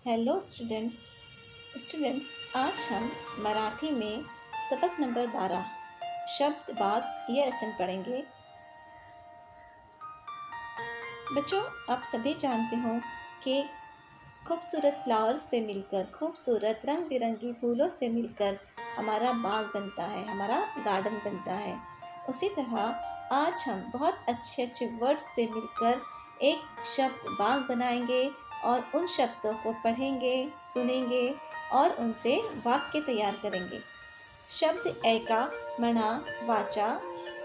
Hello students. आज हम मराठी में सबक नंबर 12 शब्द बाद ये लेसन पढ़ेंगे। बच्चों, आप सभी जानते हो कि खूबसूरत फ्लावर्स से मिलकर, खूबसूरत रंग बिरंगी फूलों से मिलकर हमारा बाग बनता है, हमारा गार्डन बनता है। उसी तरह आज हम बहुत अच्छे अच्छे वर्ड्स से मिलकर एक शब्द बाग बनाएंगे और उन शब्दों को पढ़ेंगे, सुनेंगे और उनसे वाक्य तैयार करेंगे। शब्द ऐका, म्हणा, वाचा,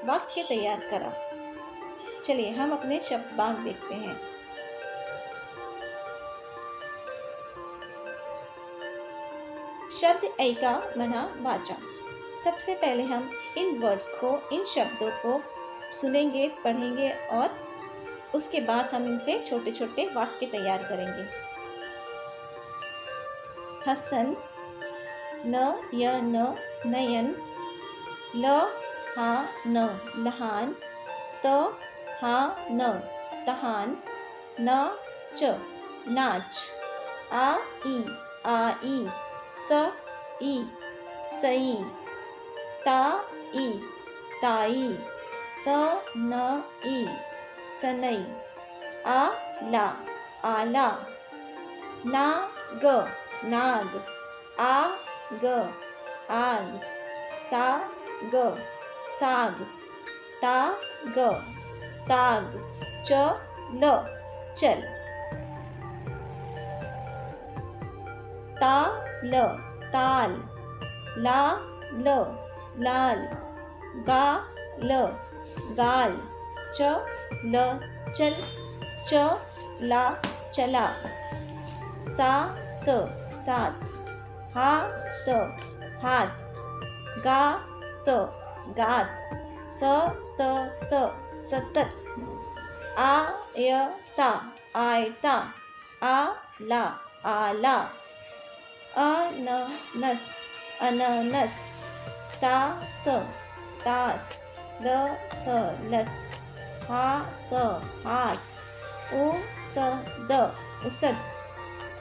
वाक्य तैयार करा। चलिए हम अपने शब्द बाग देखते हैं। शब्द ऐका, म्हणा, वाचा। सबसे पहले हम इन वर्ड्स को, इन शब्दों को सुनेंगे, पढ़ेंगे और उसके बाद हम इनसे छोटे छोटे वाक्य तैयार करेंगे। हसन, न य न नयन, ल हा न लहान, त हा न तहान, न च नाच, आ ई आई, स ई सई, ता ई ताई, स न ई सनई, आ ला आला, ना ग नाग, आ ग आग, सा ग साग, ता ग ताग, च ल चल, ता ल ताल, ला ल लाल, गा ल गाल, च ल चल, च ला चला, सा त सात, हा त हाथ, गा त गात, स त सतत, आ य ता आयता, आ ला आला, अननस अननस, तास तास, ल स लस, हा स हास, उ स द उसद,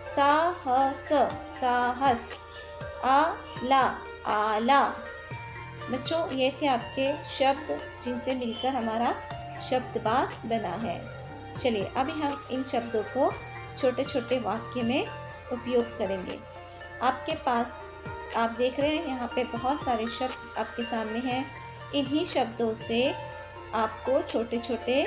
साहस साहस, आला आला। बच्चों, ये थे आपके शब्द जिनसे मिलकर हमारा शब्द बाग बना है। चलिए अभी हम इन शब्दों को छोटे छोटे वाक्य में उपयोग करेंगे। आपके पास, आप देख रहे हैं यहाँ पे बहुत सारे शब्द आपके सामने हैं। इन्हीं शब्दों से आपको छोटे छोटे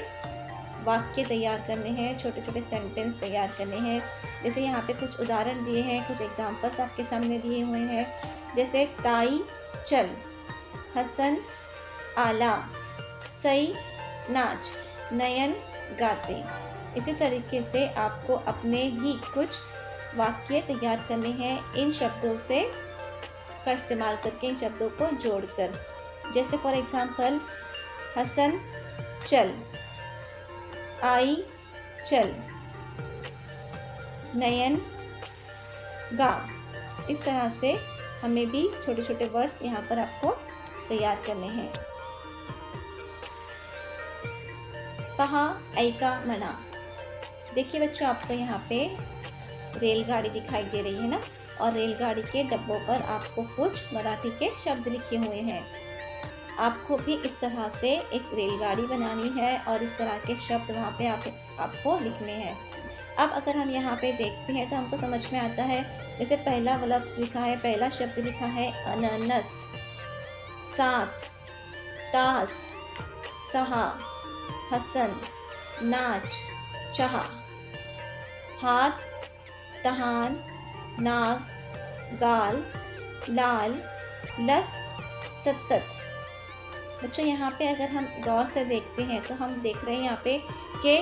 वाक्य तैयार करने हैं, छोटे छोटे सेंटेंस तैयार करने हैं। जैसे यहाँ पे कुछ उदाहरण दिए हैं, कुछ एग्जाम्पल्स आपके सामने दिए हुए हैं। जैसे ताई चल, हसन आला, सई नाच, नयन गाते। इसी तरीके से आपको अपने भी कुछ वाक्य तैयार करने हैं इन शब्दों से का इस्तेमाल करके, इन शब्दों को जोड़कर। जैसे फॉर एग्जाम्पल, हसन चल, आई चल, नयन गा। इस तरह से हमें भी छोटे छोटे वर्ड्स यहाँ पर आपको तैयार करने हैं। पहा, ऐका, मना। देखिए बच्चों, आपको यहाँ पे रेलगाड़ी दिखाई दे रही है ना, और रेलगाड़ी के डब्बों पर आपको कुछ मराठी के शब्द लिखे हुए हैं। आपको भी इस तरह से एक रेलगाड़ी बनानी है और इस तरह के शब्द वहाँ पे आपको लिखने हैं। अब अगर हम यहाँ पे देखते हैं तो हमको समझ में आता है। जैसे पहला लफ्ज़ लिखा है, पहला शब्द लिखा है अनानस, साथ, तास, सहा, हसन, नाच, चाह, हाथ, तहान, नाग, गाल, लाल, लस, सतत। बच्चों, यहाँ पे अगर हम गौर से देखते हैं तो हम देख रहे हैं यहाँ पे कि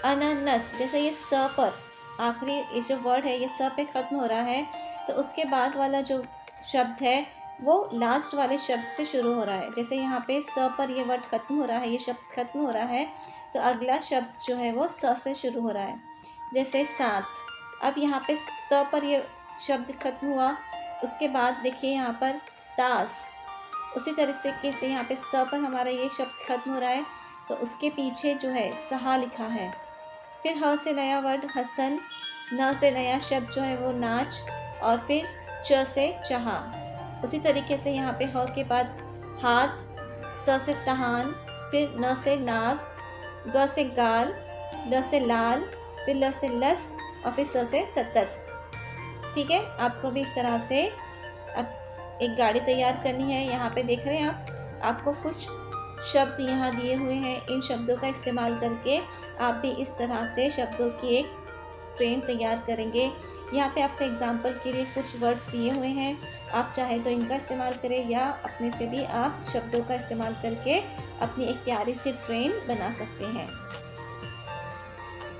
अनानस, जैसे ये स पर आखिरी ये जो वर्ड है ये स पे ख़त्म हो रहा है, तो उसके बाद वाला जो शब्द है वो लास्ट वाले शब्द से शुरू हो रहा है। जैसे यहाँ पे स पर ये वर्ड ख़त्म हो रहा है, ये शब्द ख़त्म हो रहा है, तो अगला शब्द जो है वो स से शुरू हो रहा है। जैसे साथ, अब यहाँ पे त पर ये शब्द खत्म हुआ, उसके बाद देखिए यहाँ पर तास, उसी तरीके से यहाँ पे स पर हमारा ये शब्द खत्म हो रहा है, तो उसके पीछे जो है सहा लिखा है। फिर ह से नया वर्ड हसन, न से नया शब्द जो है वो नाच, और फिर च से चाहा। उसी तरीके से यहाँ पे ह के बाद हाथ, त से तहान, फिर न से नाग, ग से गाल, ल से लाल, फिर ल से लस, और फिर स से सतत। ठीक है, आपको भी इस तरह से अब एक गाड़ी तैयार करनी है। यहाँ पे देख रहे हैं आप, आपको कुछ शब्द यहाँ दिए हुए हैं। इन शब्दों का इस्तेमाल करके आप भी इस तरह से शब्दों की एक फ्रेम तैयार करेंगे। यहाँ पे आपको एग्जाम्पल के लिए कुछ वर्ड्स दिए हुए हैं, आप चाहे तो इनका इस्तेमाल करें या अपने से भी आप शब्दों का इस्तेमाल करके अपनी एक प्यारी सी ट्रेन बना सकते हैं।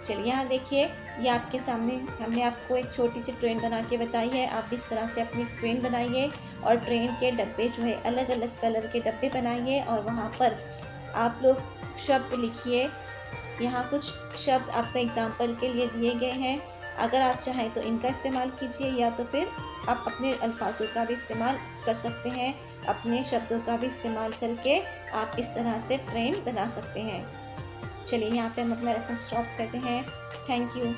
चलिए यहाँ देखिए, ये आपके सामने हमने आपको एक छोटी सी ट्रेन बना के बताई है। आप इस तरह से अपनी ट्रेन बनाइए और ट्रेन के डब्बे जो है अलग अलग कलर के डब्बे बनाइए और वहाँ पर आप लोग शब्द लिखिए। यहाँ कुछ शब्द आपको एग्जाम्पल के लिए दिए गए हैं, अगर आप चाहें तो इनका इस्तेमाल कीजिए या तो फिर आप अपने अल्फाजों का भी इस्तेमाल कर सकते हैं। अपने शब्दों का भी इस्तेमाल करके आप इस तरह से ट्रेन बना सकते हैं। चलिए यहाँ पे हम अपना लेसन स्टॉप करते हैं। Thank you.